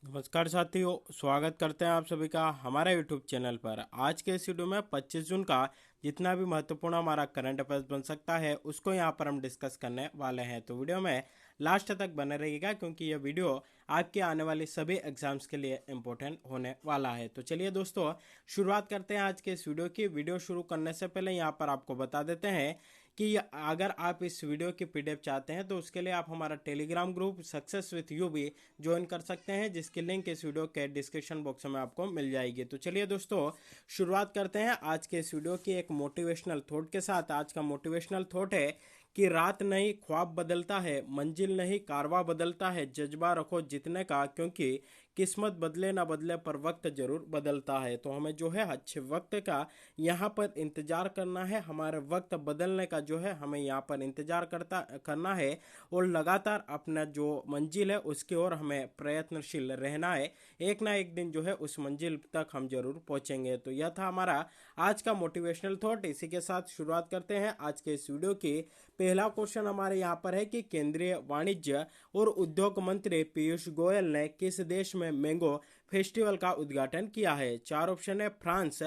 नमस्कार साथियों, स्वागत करते हैं आप सभी का हमारे YouTube चैनल पर। आज के इस वीडियो में 25 जून का जितना भी महत्वपूर्ण हमारा करंट अफेयर्स बन सकता है उसको यहाँ पर हम डिस्कस करने वाले हैं। तो वीडियो में लास्ट तक बने रहिएगा क्योंकि यह वीडियो आपके आने वाली सभी एग्जाम्स के लिए इम्पोर्टेंट होने वाला है। तो चलिए दोस्तों, शुरुआत करते हैं आज के इस वीडियो की। वीडियो शुरू करने से पहले यहाँ पर आपको बता देते हैं कि अगर आप इस वीडियो की पीडीएफ चाहते हैं तो उसके लिए आप हमारा Telegram group success with you भी ज्वाइन कर सकते हैं, जिसकी लिंक इस वीडियो के डिस्क्रिप्शन बॉक्स में आपको मिल जाएगी। तो चलिए दोस्तों, शुरुआत करते हैं आज के इस वीडियो की एक मोटिवेशनल थॉट के साथ। आज का मोटिवेशनल थॉट है कि रात नहीं ख्वाब बदलता है, मंजिल नहीं कारवा बदलता है, जज्बा रखो जीतने का, क्योंकि किस्मत बदले ना बदले पर वक्त जरूर बदलता है। तो हमें जो है अच्छे वक्त का यहाँ पर इंतजार करना है, हमारे वक्त बदलने का जो है हमें यहाँ पर इंतजार करना है और लगातार अपना जो मंजिल है उसकी ओर हमें प्रयत्नशील रहना है। एक ना एक दिन जो है उस मंजिल तक हम जरूर पहुंचेंगे। तो यह था हमारा आज का मोटिवेशनल थॉट। इसी के साथ शुरुआत करते हैं आज के इस वीडियो की। पहला क्वेश्चन हमारे यहाँ पर है कि केंद्रीय वाणिज्य और उद्योग मंत्री पीयूष गोयल ने किस देश में मैंगो फेस्टिवल का उद्घाटन किया है? चार ऑप्शन है, फ्रांस,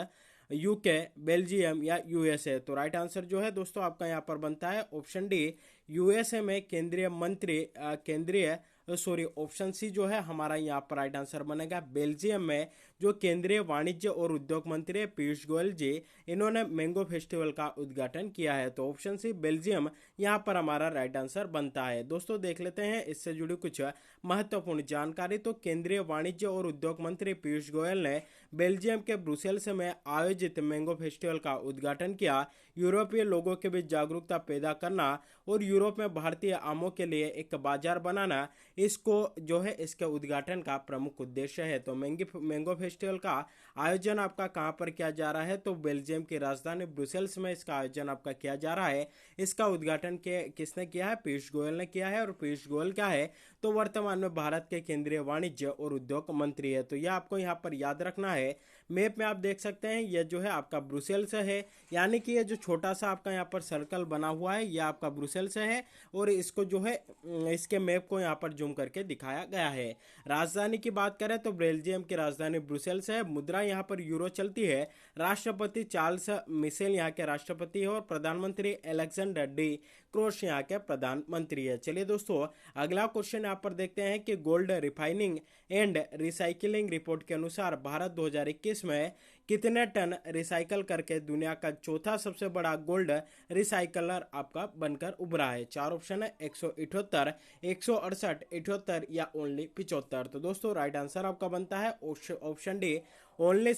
यूके, बेल्जियम या यूएसए। तो राइट आंसर जो है दोस्तों आपका यहाँ पर बनता है ऑप्शन डी, यूएसए में केंद्रीय मंत्री केंद्रीय सॉरी ऑप्शन सी जो है हमारा यहाँ पर राइट आंसर बनेगा। बेल्जियम में जो केंद्रीय वाणिज्य और उद्योग मंत्री पीयूष गोयल जी, इन्होंने मैंगो फेस्टिवल का उद्घाटन किया है। तो ऑप्शन सी बेल्जियम यहाँ पर हमारा राइट आंसर बनता है। दोस्तों देख लेते हैं इससे जुड़ी कुछ महत्वपूर्ण जानकारी। तो केंद्रीय वाणिज्य और उद्योग मंत्री पीयूष गोयल ने बेल्जियम के ब्रुसेल्स में आयोजित मैंगो फेस्टिवल का उद्घाटन किया। यूरोपीय लोगों के बीच जागरूकता पैदा करना और यूरोप में भारतीय आमों के लिए एक बाजार बनाना, इसको जो है इसके उद्घाटन का प्रमुख उद्देश्य है। तो मैंगो फेस्टिवल का आयोजन आपका कहाँ पर किया जा रहा है? तो बेल्जियम की राजधानी ब्रुसेल्स में इसका आयोजन आपका किया जा रहा है। इसका उद्घाटन किसने किया है? पीयूष गोयल ने किया है। और पीयूष गोयल क्या है? तो वर्तमान में भारत के केंद्रीय वाणिज्य और उद्योग मंत्री है। तो यह आपको यहाँ पर याद रखना है। मैप में आप देख सकते हैं यह जो है आपका ब्रुसेल्स है, यानी कि ये जो छोटा सा आपका यहाँ पर सर्कल बना हुआ है यह आपका ब्रुसेल्स है। और इसको जो है इसके मैप को यहाँ पर जूम करके दिखाया गया है। राजधानी की बात करें तो बेल्जियम की राजधानी ब्रुसेल्स है। मुद्रा यहाँ पर यूरो चलती है। राष्ट्रपति चार्ल्स मिशेल यहाँ के राष्ट्रपति है और प्रधानमंत्री अलेक्जेंडर डी क्रोश यहाँ के प्रधानमंत्री है। चलिए दोस्तों, अगला क्वेश्चन यहाँ पर देखते हैं कि gold refining and recycling report के अनुसार भारत 2021 में कितने टन रिसाइकल करके दुनिया का चौथा सबसे बड़ा गोल्ड रिसाइकलर आपका बनकर उभरा है? चार ऑप्शन है, 178, 168, 78 या ओनली 75। तो दोस्तों राइट आंसर आपका बनता है ऑप्शन डी, ओनली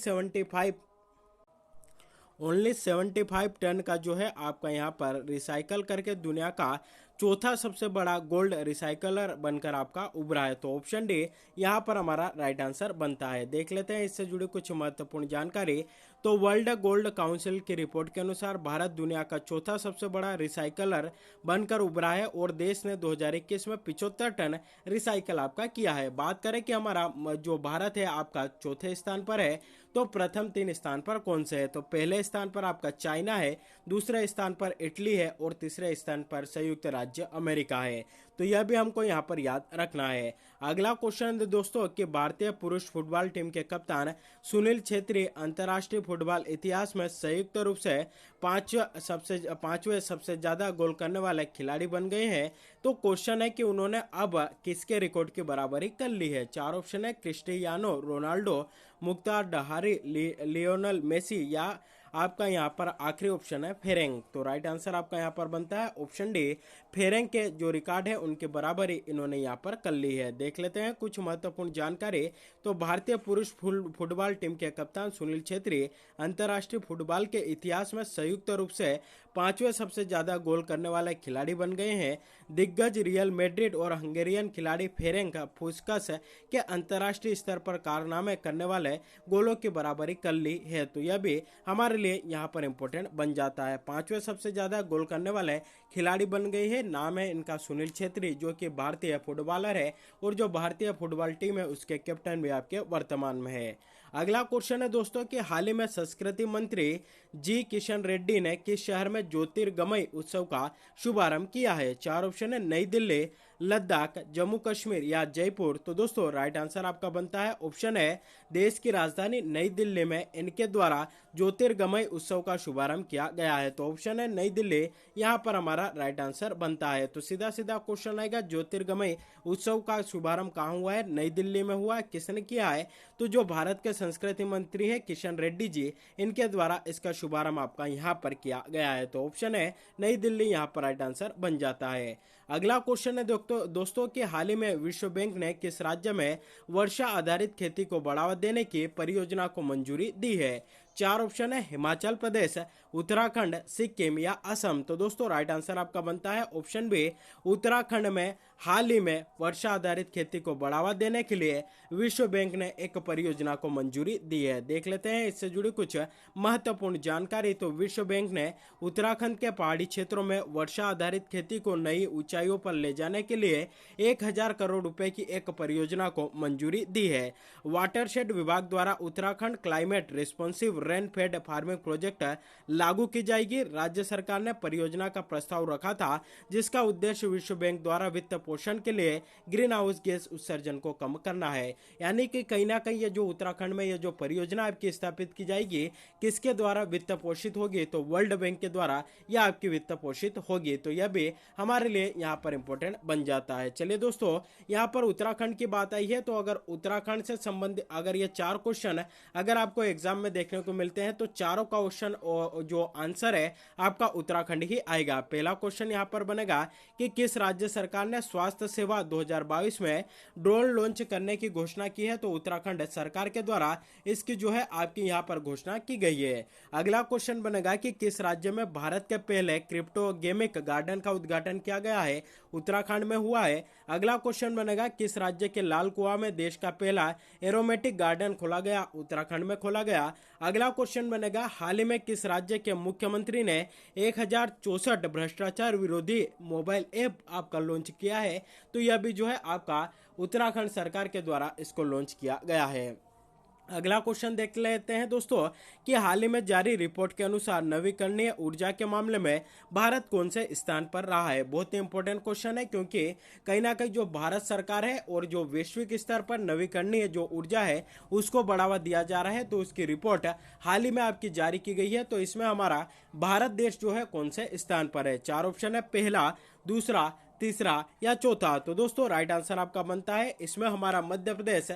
75 टन का जो है आपका यहाँ पर रिसाइकल करके दुनिया का चौथा सबसे बड़ा गोल्ड रिसाइकलर बनकर आपका उभरा है। तो ऑप्शन डी यहाँ पर हमारा राइट आंसर बनता है। देख लेते हैं इससे जुड़ी कुछ महत्वपूर्ण जानकारी। तो वर्ल्ड गोल्ड काउंसिल की रिपोर्ट के अनुसार भारत दुनिया का चौथा सबसे बड़ा रिसाइकलर बनकर उभरा है और देश ने 2021 में 75 टन रिसाइकल आपका किया है। बात करें कि हमारा जो भारत है आपका चौथे स्थान पर है, तो प्रथम 3 स्थान पर कौन से है? तो पहले स्थान पर आपका चाइना है, दूसरे स्थान पर इटली है और तीसरे स्थान पर संयुक्त राज्य अमेरिका है। तो यह भी हमको यहाँ पर याद रखना है। अगला क्वेश्चन दोस्तों कि भारतीय पुरुष फुटबॉल टीम के कप्तान सुनील छेत्री अंतर्राष्ट्रीय फुटबॉल इतिहास में संयुक्त रूप से पांचवें सबसे ज्यादा गोल करने वाले खिलाड़ी बन गए हैं। तो क्वेश्चन है कि उन्होंने अब किसके रिकॉर्ड की बराबरी कर ली है? चार ऑप्शन है, Cristiano Ronaldo, Mukhtar Dahari, Lionel Messi या आपका यहाँ पर आखिरी ऑप्शन है फेरेंग। तो राइट आंसर आपका यहाँ पर बनता है ऑप्शन डी, फेरेंग के जो रिकॉर्ड है उनके बराबरी इन्होंने यहाँ पर कर ली है। देख लेते हैं कुछ महत्वपूर्ण जानकारी। तो भारतीय पुरुष फुटबॉल टीम के कप्तान सुनील छेत्री अंतर्राष्ट्रीय फुटबॉल के इतिहास में संयुक्त रूप से पांचवें सबसे ज्यादा गोल करने वाले खिलाड़ी बन गए हैं। दिग्गज रियल मैड्रिड और हंगेरियन खिलाड़ी फेरेंग पुस्कास के अंतर्राष्ट्रीय स्तर पर कारनामे करने वाले गोलों की बराबरी कर ली है। तो यह भी हमारे लिए यहाँ पर इंपॉर्टेंट बन जाता है। पांचवें सबसे ज्यादा गोल करने वाले खिलाड़ी बन गए हैं। नाम है इनका सुनील छेत्री, जो कि भारतीय फुटबॉलर है और जो भारतीय फुटबॉल टीम है उसके कैप्टन भी आपके वर्तमान में है। अगला क्वेश्चन है दोस्तों कि हाल ही में संस्कृति मंत्री जी किशन रेड्डी ने किस शहर में ज्योतिर्गमय उत्सव का शुभारंभ किया है? चार ऑप्शन है, नई दिल्ली, लद्दाख, जम्मू कश्मीर या जयपुर। तो दोस्तों राइट आंसर आपका बनता है ऑप्शन है, देश की राजधानी नई दिल्ली में इनके द्वारा ज्योतिर्गमय उत्सव का शुभारंभ किया गया है। तो ऑप्शन है नई दिल्ली, यहाँ पर हमारा राइट आंसर बनता है। तो सीधा सीधा क्वेश्चन आएगा, ज्योतिर्गमय उत्सव का शुभारंभ कहाँ हुआ है? नई दिल्ली में हुआ है। किसने किया है? तो जो भारत के संस्कृति मंत्री है किशन रेड्डी जी, इनके द्वारा इसका शुभारंभ आपका यहाँ पर किया गया है। तो ऑप्शन है नई दिल्ली, यहाँ पर राइट आंसर बन जाता है। अगला क्वेश्चन है दोस्तों कि हाल ही में विश्व बैंक ने किस राज्य में वर्षा आधारित खेती को बढ़ावा देने की परियोजना को मंजूरी दी है? चार ऑप्शन है, हिमाचल प्रदेश, उत्तराखंड, सिक्किम या असम। तो दोस्तों राइट आंसर आपका बनता है ऑप्शन बी, उत्तराखंड में हाल ही में वर्षा आधारित खेती को बढ़ावा देने के लिए विश्व बैंक ने एक परियोजना को मंजूरी दी है। देख लेते हैं इससे जुड़ी कुछ महत्वपूर्ण जानकारी। तो विश्व बैंक ने उत्तराखंड के पहाड़ी क्षेत्रों में वर्षा आधारित खेती को नई ऊंचाइयों पर ले जाने के लिए 1000 करोड़ रुपए की एक परियोजना को मंजूरी दी है। वाटरशेड विभाग द्वारा Uttarakhand climate responsive rain fade farming project लागू की जाएगी। राज्य सरकार ने परियोजना का प्रस्ताव रखा था, जिसका उद्देश्य विश्व बैंक द्वारा वित्त पोषण के लिए ग्रीन हाउस गैस उत्सर्जन को कम करना है। यानी कि कहीं ना कहीं ये जो उत्तराखंड में ये जो परियोजना आपकी स्थापित की जाएगी, किसके द्वारा वित्त पोषित होगी? तो वर्ल्ड बैंक के द्वारा यह आपकी वित्त पोषित होगी। तो यह भी हमारे लिए यहाँ पर इंपॉर्टेंट बन जाता है। चलिए दोस्तों, यहाँ पर उत्तराखंड की बात आई है, तो अगर उत्तराखंड से संबंधित अगर ये 4 क्वेश्चन अगर आपको एग्जाम में देखने को मिलते हैं, तो चारों का क्वेश्चन जो आंसर है आपका उत्तराखंड ही आएगा। पहला क्वेश्चन यहाँ पर बनेगा कि किस राज्य सरकार ने स्वास्थ्य सेवा 2022 में ड्रोन लॉन्च करने की घोषणा की है? तो उत्तराखंड सरकार के द्वारा इसकी जो है आपकी यहाँ पर घोषणा की गई है। अगला क्वेश्चन बनेगा कि किस राज्य में भारत के पहले क्रिप्टो गेमिक गार्डन का उद्घाटन किया गया है? उत्तराखंड में हुआ है। अगला क्वेश्चन बनेगा किस राज्य के लाल कुआं में देश का पहला एरोमेटिक गार्डन खोला गया? उत्तराखंड में खोला गया। अगला क्वेश्चन बनेगा हाल ही में किस राज्य के मुख्यमंत्री ने 1064 भ्रष्टाचार विरोधी मोबाइल ऐप आपका लॉन्च किया है? तो यह भी जो है आपका उत्तराखंड सरकार के द्वारा इसको लॉन्च किया गया है। अगला क्वेश्चन देख लेते हैं दोस्तों कि हाल ही में जारी रिपोर्ट के अनुसार नवीकरणीय ऊर्जा के मामले में भारत कौन से स्थान पर रहा है? बहुत ही इंपॉर्टेंट क्वेश्चन है, क्योंकि कहीं ना कहीं जो भारत सरकार है और जो वैश्विक स्तर पर नवीकरणीय जो ऊर्जा है उसको बढ़ावा दिया जा रहा है, तो उसकी रिपोर्ट हाल ही में आपकी जारी की गई है। तो इसमें हमारा भारत देश जो है कौन से स्थान पर है? 4 ऑप्शन है, पहला, दूसरा, तीसरा या चौथा। तो दोस्तों राइट आंसर आपका बनता है इसमें हमारा मध्य प्रदेश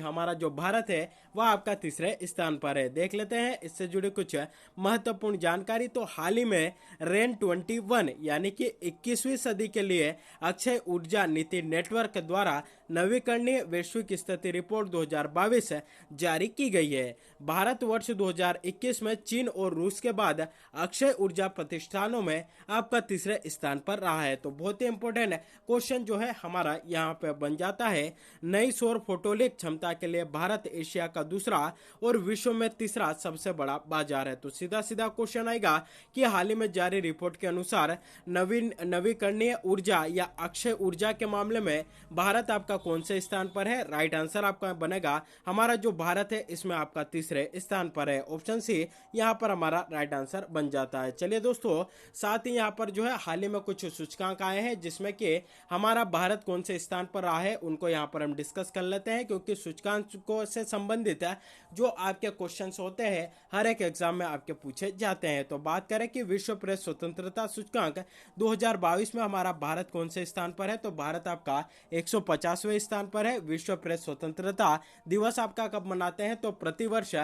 हमारा जो भारत है वह आपका तीसरे स्थान पर है। देख लेते हैं इससे जुड़ी कुछ महत्वपूर्ण जानकारी। तो हाल ही में रेन 21 यानी कि 21वीं सदी के लिए अक्षय ऊर्जा नीति नेटवर्क द्वारा नवीकरणीय वैश्विक स्थिति रिपोर्ट 2022 जारी की गई है। भारत वर्ष 2021 में चीन और रूस के बाद अक्षय ऊर्जा प्रतिष्ठानों में आपका तीसरे स्थान पर रहा है। तो बहुत ही इंपॉर्टेंट क्वेश्चन जो है हमारा यहाँ पे बन जाता है। नई सौर फोटोलिक क्षमता के लिए भारत एशिया का दूसरा और विश्व में तीसरा सबसे बड़ा बाजार है। तो सीधा सीधा क्वेश्चन आएगा कि हाल ही में जारी रिपोर्ट के अनुसार नवीकरणीय ऊर्जा या अक्षय ऊर्जा के मामले में भारत आपका कौन से स्थान पर है? राइट आंसर आपका बनेगा हमारा जो भारत है इसमें आपका तीसरे स्थान पर है। ऑप्शन सी यहाँ पर हमारा राइट आंसर बन जाता है। चलिए दोस्तों, साथ ही यहाँ पर जो है हाल ही में कुछ सूचकांक आए हैं जिसमें कि हमारा भारत कौन से स्थान पर रहा है उनको यहाँ पर हम डिस्कस कर लेते हैं, क्योंकि सूचकांकों से संबंधित जो आपके क्वेश्चंस होते हैं हर एक एग्जाम में आपके पूछे जाते हैं। तो बात करें कि विश्व प्रेस स्वतंत्रता सूचकांक 2022 में हमारा भारत कौन से स्थान पर है? तो भारत आपका 150वें स्थान पर है। विश्व प्रेस स्वतंत्रता दिवस आपका कब मनाते हैं? तो प्रतिवर्ष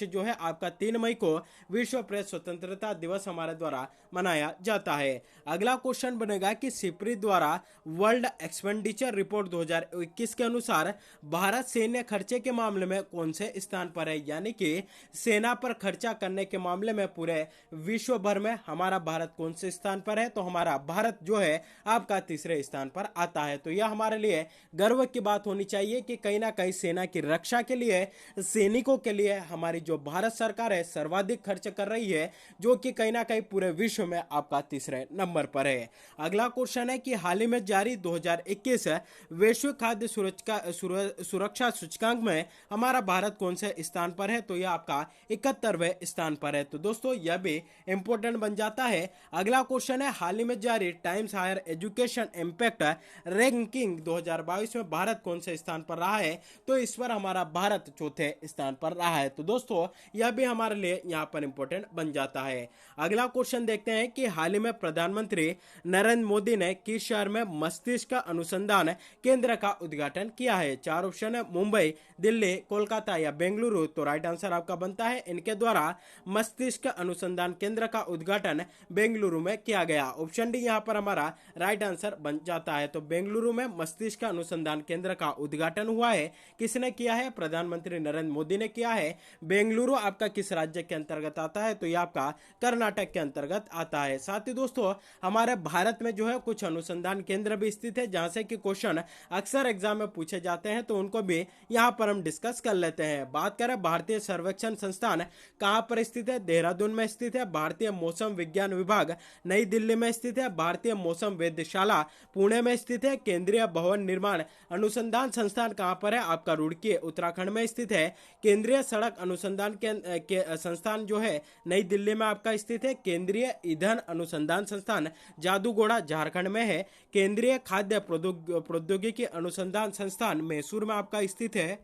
जो है आपका 3 मई को विश्व प्रेस स्वतंत्रता दिवस हमारे द्वारा मनाया जाता है। अगला क्वेश्चन बनेगा कि सिप्री द्वारा वर्ल्ड एक्सपेंडिचर रिपोर्ट 2021 के अनुसार भारत सैन्य खर्चे के मामले में कौन से स्थान पर है? यानी कि सेना पर खर्चा करने के मामले में पूरे विश्व भर में हमारा भारत कौन से स्थान पर है? तो हमारा भारत जो है आपका तीसरे स्थान पर आता है। तो यह हमारे लिए गर्व की बात होनी चाहिए कि कहीं ना कहीं सेना की रक्षा के लिए, सैनिकों के लिए हमारी जो भारत सरकार है सर्वाधिक खर्च कर रही है, जो कि कहीं ना कहीं पूरे विश्व में आपका तीसरे नंबर पर है। अगला क्वेश्चन है कि हाल ही में जारी 2021 वैश्विक खाद्य सुरक्षा सूचकांक में हमारा भारत कौन से स्थान पर है? तो यह आपका 71वें स्थान पर है। तो दोस्तों यह भी इंपॉर्टेंट बन जाता है। अगला क्वेश्चन है हाल ही में जारी Times Higher Education Impact Ranking 2022 में भारत कौन से स्थान पर रहा है? तो इस पर हमारा भारत चौथे स्थान पर रहा है। तो दोस्तों यह भी हमारे लिए यहाँ पर इंपॉर्टेंट बन जाता है। अगला क्वेश्चन देखते हैं कि हाल ही में प्रधानमंत्री नरेंद्र मोदी ने किस शहर में मस्तिष्क अनुसंधान केंद्र का उद्घाटन किया है? चार ऑप्शन है, मुंबई, दिल्ली, कोलकाता या बेंगलुरु। तो राइट आंसर आपका बनता है इनके द्वारा मस्तिष्क अनुसंधान केंद्र का उद्घाटन बेंगलुरु में किया गया। ऑप्शन डी यहाँ पर हमारा राइट आंसर बन जाता है। तो बेंगलुरु में मस्तिष्क अनुसंधान केंद्र का उद्घाटन हुआ है। किसने किया है? प्रधानमंत्री नरेंद्र मोदी ने किया है। बेंगलुरु आपका किस राज्य के अंतर्गत आता है? तो यह आपका कर्नाटक के अंतर्गत आता है। साथ ही दोस्तों हमारे भारत में जो है कुछ अनुसंधान केंद्र भी स्थित है जहां से कि क्वेश्चन अक्सर एग्जाम में पूछे जाते हैं, तो उनको भी यहां पर हम डिस्कस कर लेते हैं। बात करें भारतीय सर्वेक्षण संस्थान कहां पर स्थित है? देहरादून में स्थित है। भारतीय मौसम विज्ञान विभाग नई दिल्ली में स्थित है। भारतीय मौसम वेधशाला पुणे में स्थित है। केंद्रीय भवन निर्माण अनुसंधान संस्थान कहां पर है? आपका रुड़की उत्तराखंड में स्थित है। केंद्रीय सड़क अनुसंधान के संस्थान जो है नई दिल्ली में आपका स्थित है। केंद्रीय ईंधन अनुसंधान संस्थान जादूगोड़ा झारखंड में है। केंद्रीय खाद्य प्रौद्योगिकी अनुसंधान संस्थान मैसूर में आपका स्थित है।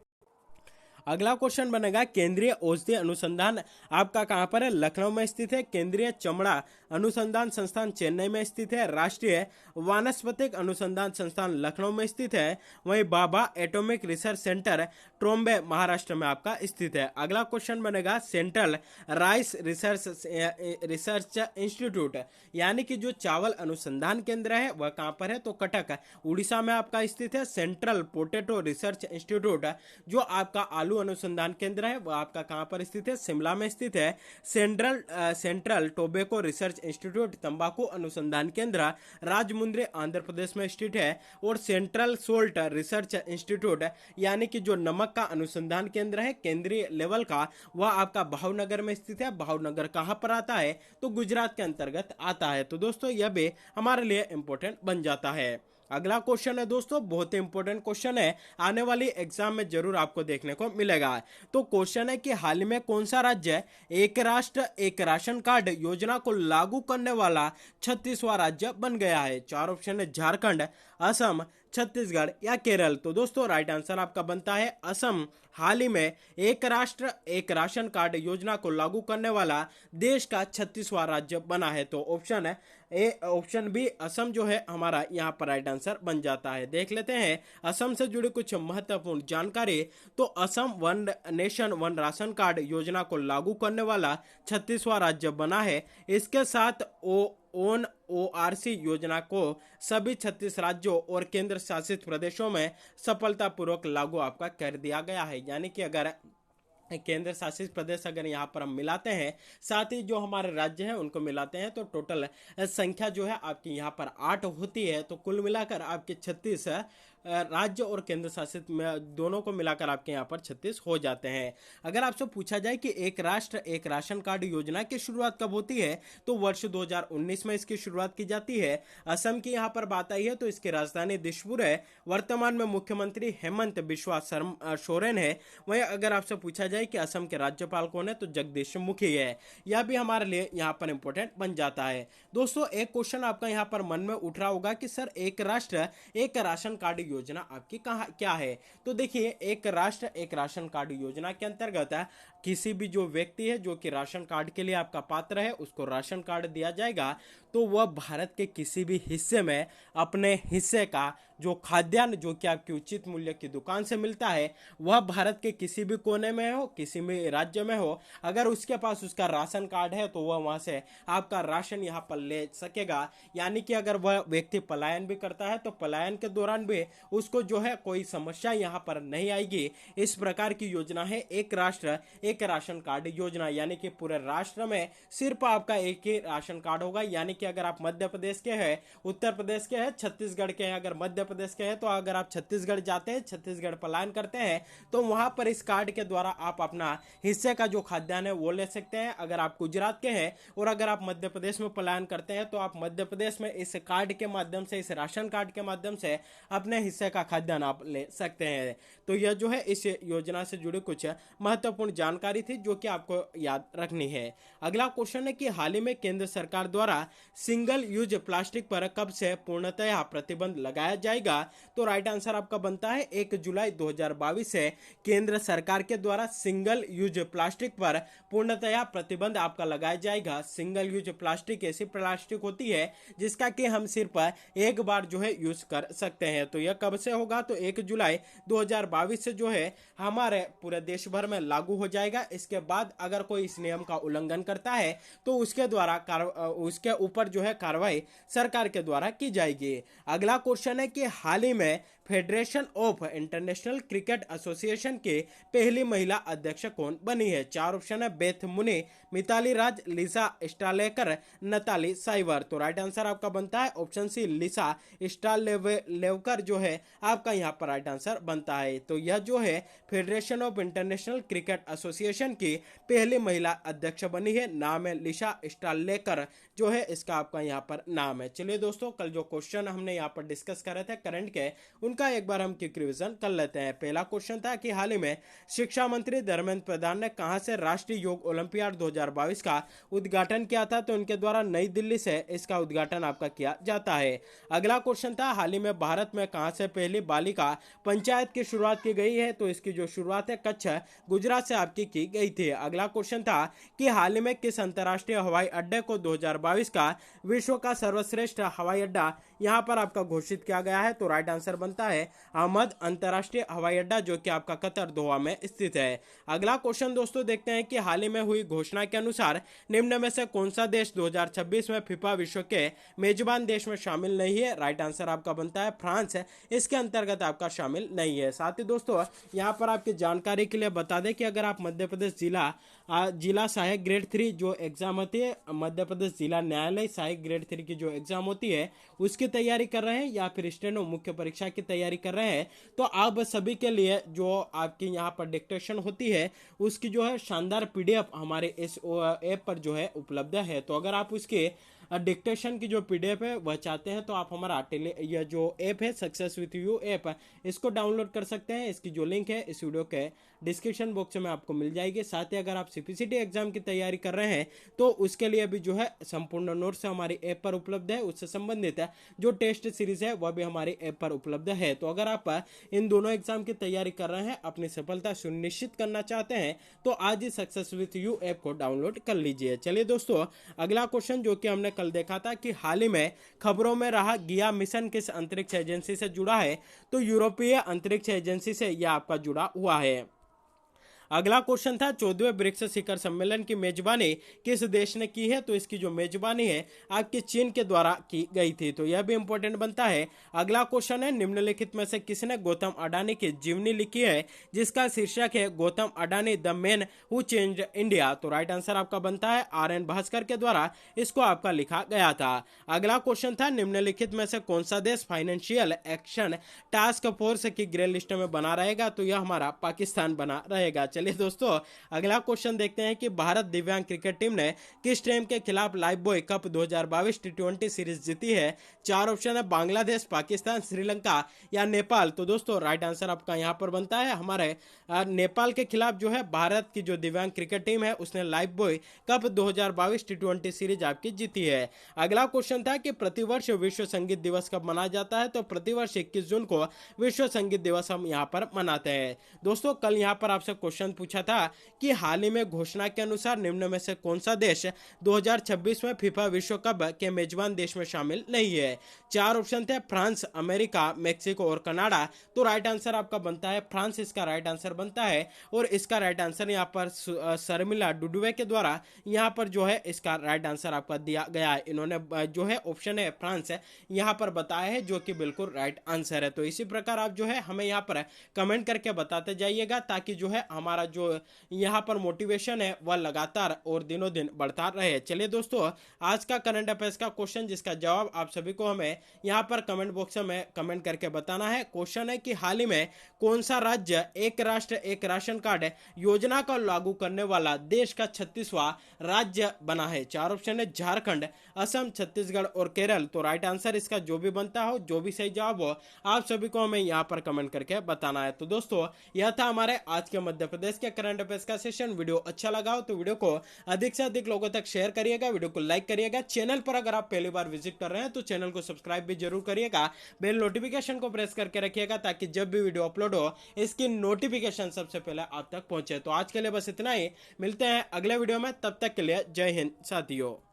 अगला क्वेश्चन बनेगा केंद्रीय औषधि अनुसंधान आपका कहां पर है? लखनऊ में स्थित है। केंद्रीय चमड़ा अनुसंधान संस्थान चेन्नई में स्थित है। राष्ट्रीय वानस्पतिक अनुसंधान संस्थान लखनऊ में स्थित है। वहीं Bhabha atomic research centre Trombay Maharashtra में आपका स्थित है। अगला क्वेश्चन बनेगा सेंट्रल राइस रिसर्च इंस्टीट्यूट यानी कि जो चावल अनुसंधान केंद्र है वह कहां पर है? तो कटक उड़ीसा में आपका स्थित है। सेंट्रल पोटैटो रिसर्च इंस्टीट्यूट जो आपका आलू अनुसंधान केंद्र है वह आपका कहां पर स्थित है? शिमला में स्थित है। सेंट्रल टोबैको रिसर्च इंस्टीट्यूट तंबाकू अनुसंधान केंद्र राजमुंद्री आंध्र प्रदेश में स्थित है। और सेंट्रल सोल्ट रिसर्च इंस्टीट्यूट यानी कि जो नमक का अनुसंधान केंद्र है केंद्रीय लेवल का वह आपका भावनगर में स्थित है। भावनगर कहां पर आता है? तो गुजरात के अंतर्गत आता है। तो दोस्तों यह भी हमारे लिए इंपॉर्टेंट बन जाता है। अगला क्वेश्चन है दोस्तों बहुत ही इंपॉर्टेंट क्वेश्चन है, आने वाली एग्जाम में जरूर आपको देखने को मिलेगा। तो क्वेश्चन है कि हाल ही में कौन सा राज्य एक राष्ट्र एक राशन कार्ड योजना को लागू करने वाला 36वां राज्य बन गया है? चार ऑप्शन है, झारखंड, असम, छत्तीसगढ़ या केरल। तो दोस्तों राइट आंसर आपका बनता है असम। हाल ही में एक राष्ट्र एक राशन कार्ड योजना को लागू करने वाला देश का 36वां राज्य बना है। तो ऑप्शन है ऑप्शन बी असम जो है हमारा यहाँ पर राइट आंसर बन जाता है। देख लेते हैं असम से जुड़ी कुछ महत्वपूर्ण जानकारी। तो Assam one nation one ration card योजना को लागू करने वाला 36वां राज्य बना है। इसके साथ ORC योजना को सभी 36 राज्यों और केंद्र शासित प्रदेशों में सफलतापूर्वक लागू आपका कर दिया गया है। यानी कि अगर केंद्र शासित प्रदेश अगर यहाँ पर हम मिलाते हैं साथ ही जो हमारे राज्य हैं उनको मिलाते हैं तो टोटल संख्या जो है आपकी यहाँ पर 8 होती है। तो कुल मिलाकर आपके 36 राज्य और केंद्र शासित में दोनों को मिलाकर आपके यहाँ पर 36 हो जाते हैं। अगर आपसे पूछा जाए कि एक राष्ट्र एक राशन कार्ड योजना की शुरुआत कब होती है तो वर्ष 2019 में इसकी शुरुआत की जाती है। असम की यहाँ पर बात आई है तो इसकी राजधानी दिसपुर है। वर्तमान में मुख्यमंत्री हेमंत बिस्वा सोरेन है। वहीं अगर आपसे पूछा जाए कि असम के राज्यपाल कौन है तो जगदीश मुखी है। यह भी हमारे लिए यहाँ पर इंपॉर्टेंट बन जाता है। दोस्तों एक क्वेश्चन आपका यहाँ पर मन में उठ रहा होगा कि सर एक राष्ट्र एक राशन कार्ड योजना आपकी कहाँ क्या है? तो देखिए एक राष्ट्र एक राशन कार्ड योजना के अंतर्गत किसी भी जो व्यक्ति है जो कि राशन कार्ड के लिए आपका पात्र है उसको राशन कार्ड दिया जाएगा। तो वह भारत के किसी भी हिस्से में अपने हिस्से का जो खाद्यान्न जो कि आपकी उचित मूल्य की दुकान से मिलता है वह भारत के किसी भी कोने में हो किसी भी राज्य में हो, अगर उसके पास उसका राशन कार्ड है तो वह वहां से आपका राशन यहाँ पर ले सकेगा। यानी कि अगर वह व्यक्ति पलायन भी करता है तो पलायन के दौरान भी उसको जो है कोई समस्या यहाँ पर नहीं आएगी। इस प्रकार की योजना है एक राष्ट्र एक राशन कार्ड योजना। यानी कि पूरे राष्ट्र में सिर्फ आपका एक ही राशन कार्ड होगा। यानी कि कि अगर आप मध्य प्रदेश के हैं, उत्तर प्रदेश के हैं, छत्तीसगढ़ के हैं, अगर मध्य प्रदेश के हैं तो अगर आप छत्तीसगढ़ जाते हैं, छत्तीसगढ़ पलायन करते हैं तो वहां पर इस कार्ड के द्वारा आप अपना हिस्से का जो खाद्यान्न है वो ले सकते हैं। अगर आप गुजरात के हैं और अगर आप मध्य प्रदेश में पलायन करते हैं तो आप मध्य प्रदेश में इस कार्ड के माध्यम से, इस राशन कार्ड के माध्यम से अपने हिस्से का खाद्यान्न आप ले सकते हैं। तो यह जो है इस योजना से जुड़ी कुछ महत्वपूर्ण जानकारी थी जो कि आपको याद रखनी है। अगला क्वेश्चन है कि हाल ही में केंद्र सरकार द्वारा सिंगल यूज प्लास्टिक पर कब से पूर्णतया प्रतिबंध लगाया जाएगा? तो राइट आंसर आपका बनता है 1 जुलाई 2022 से केंद्र सरकार के द्वारा सिंगल यूज प्लास्टिक पर पूर्णतया प्रतिबंध आपका लगाया जाएगा। सिंगल यूज प्लास्टिक ऐसी प्लास्टिक होती है जिसका कि हम सिर्फ एक बार जो है यूज कर सकते हैं। तो यह कब से होगा? तो 1 जुलाई 2022 से जो है हमारे पूरे देश भर में लागू हो जाएगा। इसके बाद अगर कोई इस नियम का उल्लंघन करता है तो उसके द्वारा उसके ऊपर जो है कार्रवाई सरकार के द्वारा की जाएगी। अगला क्वेश्चन है कि हाल ही में federation of international cricket association के पहली महिला अध्यक्ष कौन बनी है? 4 ऑप्शन है, बेथ मुनी, मिताली राज, लिसा स्टालेकर, नताली साइवर। तो राइट आंसर आपका बनता है ऑप्शन सी, लिसा स्टालेकर जो है आपका यहाँ पर राइट आंसर बनता है। तो यह जो है federation of international cricket association की पहली महिला अध्यक्ष बनी है। नाम है लिसा स्टालेकर जो है इसका आपका यहाँ पर नाम है। चलिए दोस्तों, कल जो क्वेश्चन हमने यहाँ पर डिस्कस करे थे करंट के, उनका एक बार हम क्विक रिवीजन कर लेते हैं। पहला क्वेश्चन था कि हाल ही में शिक्षा मंत्री धर्मेंद्र प्रधान ने कहां से राष्ट्रीय योग ओलंपियाड 2022 का उद्घाटन किया था? तो उनके द्वारा नई दिल्ली से इसका उद्घाटन आपका किया जाता है। अगला क्वेश्चन था हाल ही में भारत में कहां से पहली बालिका पंचायत की शुरुआत की गई है? तो इसकी जो शुरुआत है कच्छ गुजरात से आपकी की गई थी। अगला क्वेश्चन था कि हाल ही में किस अंतरराष्ट्रीय हवाई अड्डे को 2022 का विश्व का सर्वश्रेष्ठ हवाई अड्डा यहां पर आपका घोषित किया गया है? तो राइट आंसर बनता है अहमद अंतरराष्ट्रीय हवाई अड्डा जो कि आपका कतर दोहा में स्थित है। अगला क्वेश्चन दोस्तों देखते हैं कि हाल ही में हुई घोषणा के अनुसार निम्न में से कौन सा देश 2026 में फीफा विश्व के मेजबान देश में शामिल नहीं है? राइट आंसर आपका बनता है फ्रांस, इसके अंतर्गत आपका शामिल नहीं है। साथ ही दोस्तों यहाँ पर आपकी जानकारी के लिए बता दें कि अगर आप मध्य प्रदेश जिला सहायक ग्रेड 3 जो एग्जाम होती है, मध्य प्रदेश जिला न्यायालय सहायक ग्रेड 3 की जो एग्जाम होती है उसकी तैयारी कर रहे हैं या फिर स्टेनो मुख्य परीक्षा की तैयारी कर रहे हैं, तो आप सभी के लिए जो आपकी यहाँ पर डिक्टेशन होती है उसकी जो है शानदार पीडीएफ हमारे इस ऐप पर जो है उपलब्ध है। तो अगर आप उसके डिक्टेशन की जो पीडीएफ है वह चाहते हैं तो आप हमारा यह जो ऐप है सक्सेस विथ यू ऐप, इसको डाउनलोड कर सकते हैं। इसकी जो लिंक है इस वीडियो के डिस्क्रिप्शन बॉक्स में आपको मिल जाएगी। साथ ही अगर आप सीपीसीटी एग्जाम की तैयारी कर रहे हैं तो उसके लिए भी जो है संपूर्ण नोट्स हमारी ऐप पर उपलब्ध है। उससे संबंधित जो टेस्ट सीरीज है वह भी हमारी ऐप पर उपलब्ध है। तो अगर आप इन दोनों एग्जाम की तैयारी कर रहे हैं, अपनी सफलता सुनिश्चित करना चाहते हैं, तो आज ही सक्सेस विथ यू ऐप को डाउनलोड कर लीजिए। चलिए दोस्तों, अगला क्वेश्चन जो कि हमने कल देखा था कि हाल ही में खबरों में रहा गिया मिशन किस अंतरिक्ष एजेंसी से जुड़ा है? तो यूरोपीय अंतरिक्ष एजेंसी से यह आपका जुड़ा हुआ है। अगला क्वेश्चन था 14वें ब्रिक्स शिखर सम्मेलन की मेजबानी किस देश ने की है? तो इसकी जो मेजबानी है आपके चीन के द्वारा की गई थी। तो यह भी इंपॉर्टेंट बनता है। अगला क्वेश्चन है निम्नलिखित में से किसने गौतम अडानी की जीवनी लिखी है जिसका शीर्षक है Gautam Adani the man who changed India? तो राइट आंसर आपका बनता है RN भास्कर के द्वारा इसको आपका लिखा गया था। अगला क्वेश्चन था निम्नलिखित में से कौन सा देश फाइनेंशियल एक्शन टास्क फोर्स की ग्रे लिस्ट में बना रहेगा? तो यह हमारा पाकिस्तान बना रहेगा। चलिए दोस्तों, अगला क्वेश्चन देखते हैं कि भारत दिव्यांग क्रिकेट टीम ने किस टीम के खिलाफ लाइफ बॉय कप 2022 टी20 सीरीज जीती है? 4 ऑप्शन है, बांग्लादेश, पाकिस्तान, श्रीलंका या नेपाल। तो दोस्तों राइट आंसर आपका यहां पर बनता है हमारे नेपाल के खिलाफ जो है भारत की जो दिव्यांग क्रिकेट टीम है उसने लाइफ बॉय कप 2022 टी20 सीरीज आपकी जीती है। अगला क्वेश्चन था कि प्रतिवर्ष विश्व संगीत दिवस कब मनाया जाता है? तो प्रतिवर्ष 21 जून को विश्व संगीत दिवस हम यहाँ पर मनाते हैं। दोस्तों कल यहाँ पर आपसे क्वेश्चन पूछा था कि हाल ही में घोषणा के अनुसार निम्न में से कौन सा देश 2026 में फीफा विश्व कप के मेजबान देश में शामिल नहीं है? 4 ऑप्शन थे, फ्रांस, अमेरिका, मेक्सिको और कनाडा। तो राइट आंसर आपका बनता है फ्रांस, इसका राइट आंसर बनता है। और इसका राइट आंसर यहाँ पर शर्मिला डुडुवे के द्वारा यहाँ पर जो है इसका राइट आंसर आपका दिया गया है। इन्होंने जो है ऑप्शन है फ्रांस यहाँ पर बताया है जो कि बिल्कुल राइट आंसर है। तो इसी प्रकार आप जो है हमें यहाँ पर कमेंट करके बताते जाइएगा ताकि जो है हमारा हमारा जो यहाँ पर मोटिवेशन है वह लगातार और दिनों दिन बढ़ता रहे। चलिए दोस्तों, आज का करंट अफेयर्स का क्वेश्चन जिसका जवाब आप सभी को हमें यहाँ पर कमेंट बॉक्स में कमेंट करके बताना है। क्वेश्चन है कि हाल ही में कौन सा राज्य एक राष्ट्र एक राशन कार्ड योजना को लागू करने वाला देश का 36वां राज्य बना है। चार ऑप्शन है, झारखंड, असम, छत्तीसगढ़ और केरल। तो राइट आंसर इसका जो भी बनता हो, जो भी सही जवाब हो, आप सभी को हमें यहाँ पर कमेंट करके बताना है। तो दोस्तों, यह था हमारे आज के मध्य प्रदेश के करंट अफेयर्स का सेशन। वीडियो अच्छा लगा हो तो वीडियो को अधिक से अधिक लोगों तक शेयर करिएगा, वीडियो को लाइक करिएगा। चैनल पर अगर आप पहली बार विजिट कर रहे हैं तो चैनल को सब्सक्राइब भी जरूर करिएगा, बेल नोटिफिकेशन को प्रेस करके रखिएगा ताकि जब भी वीडियो अपलोड हो इसकी नोटिफिकेशन सबसे पहले आप तक पहुंचे। तो आज के लिए बस इतना ही, मिलते हैं अगले वीडियो में, तब तक के लिए जय हिंद साथियों।